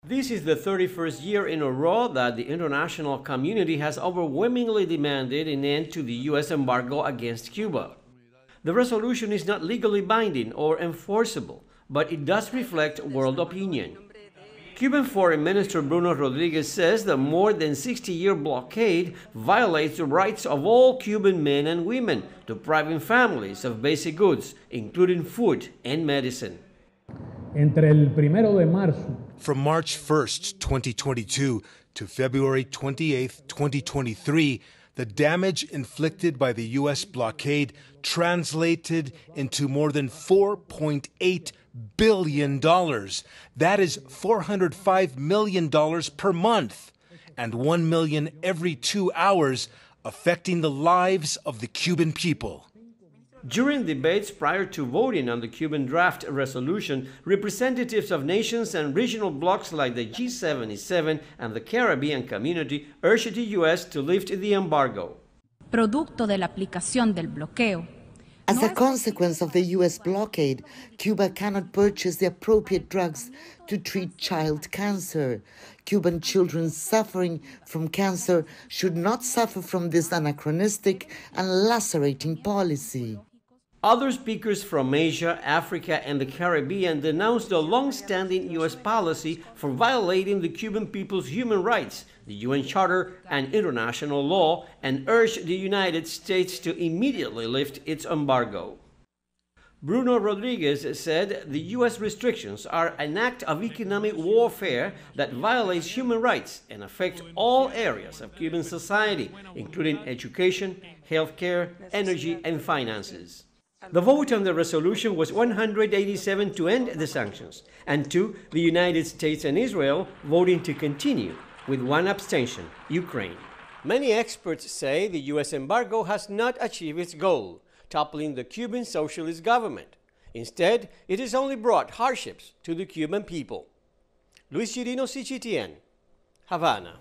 This is the 31st year in a row that the international community has overwhelmingly demanded an end to the U.S. embargo against Cuba. The resolution is not legally binding or enforceable, but it does reflect world opinion. Cuban Foreign Minister Bruno Rodriguez says the more than 60-year blockade violates the rights of all Cuban men and women, depriving families of basic goods, including food and medicine. From March 1st, 2022 to February 28, 2023, the damage inflicted by the U.S. blockade translated into more than $4.8 billion. That is $405 million per month and $1 million every 2 hours, affecting the lives of the Cuban people. During debates prior to voting on the Cuban draft resolution, representatives of nations and regional blocs like the G77 and the Caribbean Community urged the U.S. to lift the embargo. Producto de la aplicación del bloqueo. As a consequence of the U.S. blockade, Cuba cannot purchase the appropriate drugs to treat child cancer. Cuban children suffering from cancer should not suffer from this anachronistic and lacerating policy. Other speakers from Asia, Africa, and the Caribbean denounced the long-standing U.S. policy for violating the Cuban people's human rights, the UN Charter, and international law, and urged the United States to immediately lift its embargo. Bruno Rodriguez said the U.S. restrictions are an act of economic warfare that violates human rights and affect all areas of Cuban society, including education, healthcare, energy, and finances. The vote on the resolution was 187 to end the sanctions, and 2, the United States and Israel voting to continue, with 1 abstention, Ukraine. Many experts say the U.S. embargo has not achieved its goal, toppling the Cuban socialist government. Instead, it has only brought hardships to the Cuban people. Luis Chirino, CGTN, Havana.